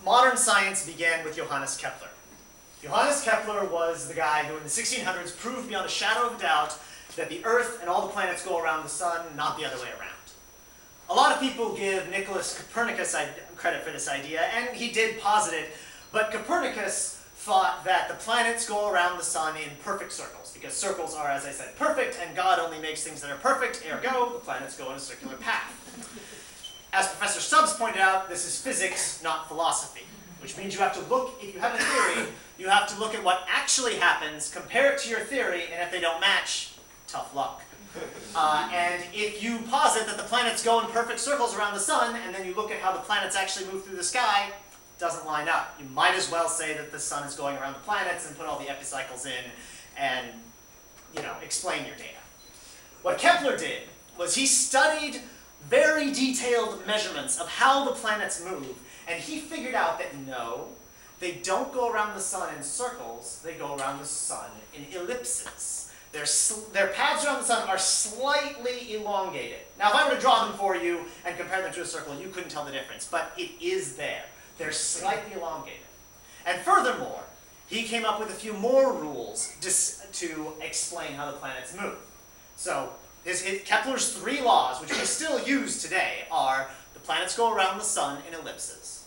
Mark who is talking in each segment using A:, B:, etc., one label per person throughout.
A: modern science began with Johannes Kepler. Johannes Kepler was the guy who in the 1600s proved beyond a shadow of doubt that the Earth and all the planets go around the sun, not the other way around. A lot of people give Nicholas Copernicus credit for this idea, and he did posit it, but Copernicus thought that the planets go around the sun in perfect circles, because circles are, as I said, perfect, and God only makes things that are perfect, ergo, the planets go in a circular path. As Professor Stubbs pointed out, this is physics, not philosophy, which means you have to look, if you have a theory, you have to look at what actually happens, compare it to your theory, and if they don't match, tough luck. And if you posit that the planets go in perfect circles around the sun, and then you look at how the planets actually move through the sky, it doesn't line up. You might as well say that the sun is going around the planets and put all the epicycles in and, explain your data. What Kepler did was he studied very detailed measurements of how the planets move, and he figured out that no, they don't go around the sun in circles, they go around the sun in ellipses. Their paths around the sun are slightly elongated. Now, if I were to draw them for you and compare them to a circle, you couldn't tell the difference, but it is there. They're slightly elongated. And furthermore, he came up with a few more rules to explain how the planets move. So, Kepler's 3 laws, which we still use today, are the planets go around the sun in ellipses.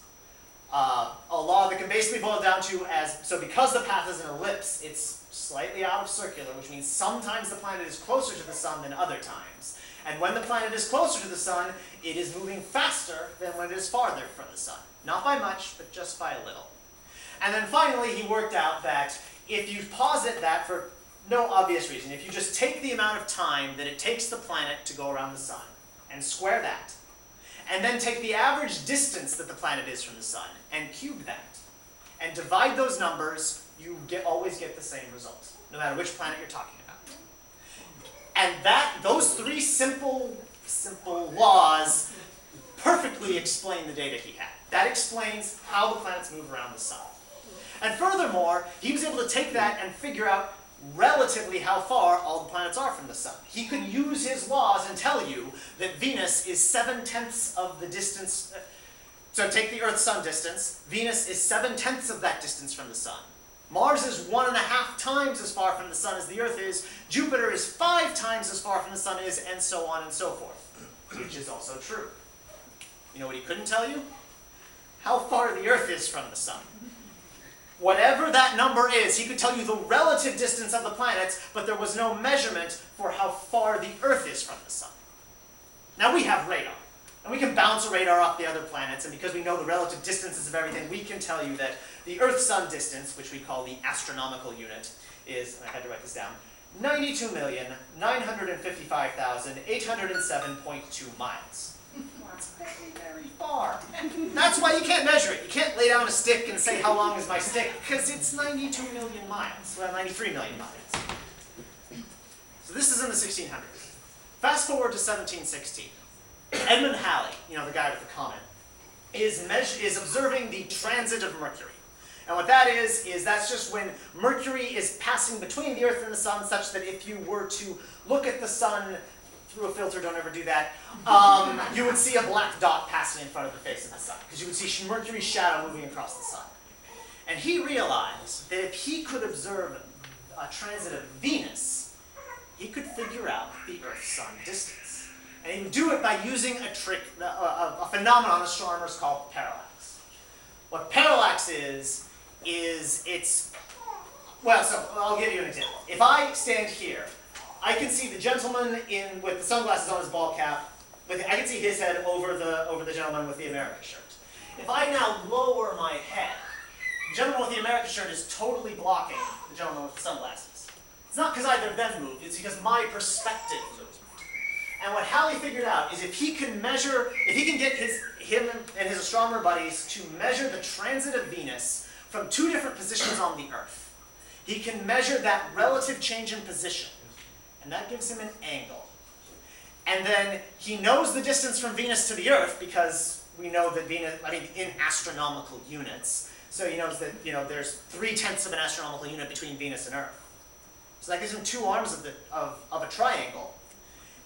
A: A law that can basically boil down to so because the path is an ellipse, it's slightly out of circular, which means sometimes the planet is closer to the sun than other times. And when the planet is closer to the sun, it is moving faster than when it is farther from the sun. Not by much, but just by a little. And then finally, he worked out that if you posit that for no obvious reason, if you just take the amount of time that it takes the planet to go around the sun and square that, and then take the average distance that the planet is from the sun and cube that, and divide those numbers, you always get the same result, no matter which planet you're talking about. And those 3 simple laws perfectly explain the data he had. That explains how the planets move around the sun. And furthermore, he was able to take that and figure out relatively how far all the planets are from the sun. He could use his laws and tell you that Venus is 7/10 of the distance. So take the Earth-Sun distance. Venus is 7/10 of that distance from the sun. Mars is 1.5 times as far from the sun as the Earth is. Jupiter is 5 times as far from the sun is, and so on and so forth, which is also true. You know what he couldn't tell you? How far the Earth is from the sun. Whatever that number is, he could tell you the relative distance of the planets, but there was no measurement for how far the Earth is from the sun. Now we have radar, and we can bounce a radar off the other planets, and because we know the relative distances of everything, we can tell you that the Earth-Sun distance, which we call the astronomical unit, is, I had to write this down, 92,955,807.2 miles. That's very, very far. That's why you can't measure it. You can't lay down a stick and say, how long is my stick? Because it's 92 million miles. Well, 93 million miles. So this is in the 1600s. Fast forward to 1716. Edmund Halley, the guy with the comet, is observing the transit of Mercury. And what that is that's just when Mercury is passing between the Earth and the sun, such that if you were to look at the sun through a filter, don't ever do that, you would see a black dot passing in front of the face of the sun, because you would see Mercury's shadow moving across the sun. And he realized that if he could observe a transit of Venus, he could figure out the Earth-Sun distance. And he would do it by using a phenomenon astronomers call parallax. What parallax is so I'll give you an example. If I stand here, I can see the gentleman with the sunglasses on his ball cap. I can see his head over the gentleman with the America shirt. If I now lower my head, the gentleman with the America shirt is totally blocking the gentleman with the sunglasses. It's not because either of them moved, it's because my perspective moved. And what Halley figured out is if he can get him and his astronomer buddies to measure the transit of Venus from 2 different positions on the Earth, he can measure that relative change in position. And that gives him an angle. And then he knows the distance from Venus to the Earth, because we know that Venus, in astronomical units, so he knows that, there's 3/10 of an astronomical unit between Venus and Earth. So that gives him 2 arms of a triangle.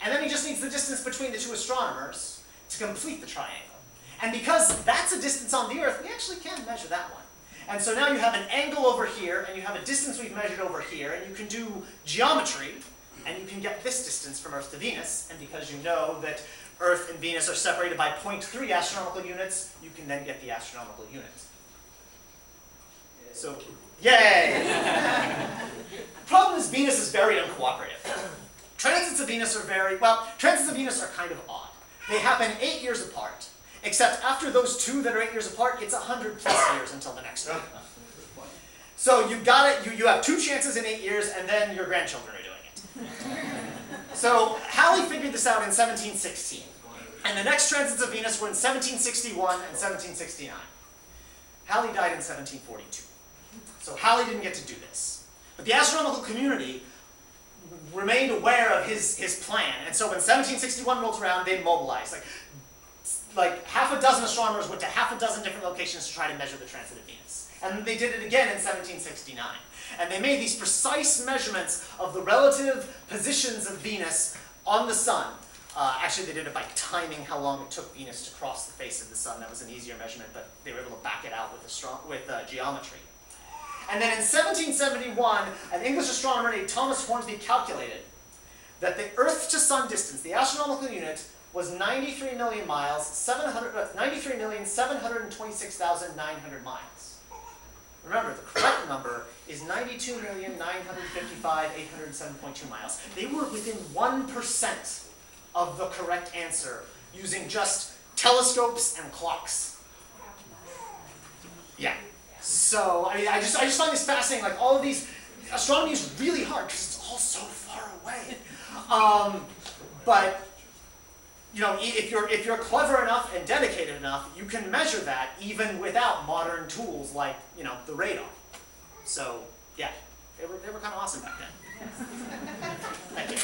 A: And then he just needs the distance between the 2 astronomers to complete the triangle. And because that's a distance on the Earth, we actually can measure that one. And so now you have an angle over here, and you have a distance we've measured over here, and you can do geometry, and you can get this distance from Earth to Venus. And because you know that Earth and Venus are separated by 0.3 astronomical units, you can then get the astronomical units. So, yay! The problem is Venus is very uncooperative. Transits of Venus are transits of Venus are kind of odd. They happen 8 years apart. Except after those 2 that are 8 years apart, it's 100 plus years until the next one. So you have 2 chances in 8 years, and then your grandchildren are doing it. So Halley figured this out in 1716. And the next transits of Venus were in 1761 and 1769. Halley died in 1742. So Halley didn't get to do this. But the astronomical community remained aware of his plan. And so when 1761 rolled around, they mobilized. Like half a dozen astronomers went to half a dozen different locations to try to measure the transit of Venus. And they did it again in 1769. And they made these precise measurements of the relative positions of Venus on the sun. Actually, they did it by timing how long it took Venus to cross the face of the sun. That was an easier measurement, but they were able to back it out with geometry. And then in 1771, an English astronomer named Thomas Hornsby calculated that the Earth to Sun distance, the astronomical unit, was 93,726,900 miles. Remember, the correct number is 92,955,807.2 miles. They were within 1% of the correct answer using just telescopes and clocks. Yeah. So, I just find this fascinating. Like, all of these, astronomy is really hard because it's all so far away. But you know, if you're clever enough and dedicated enough, you can measure that even without modern tools like, you know, the radar. So, yeah, they were kind of awesome back then. Thank you.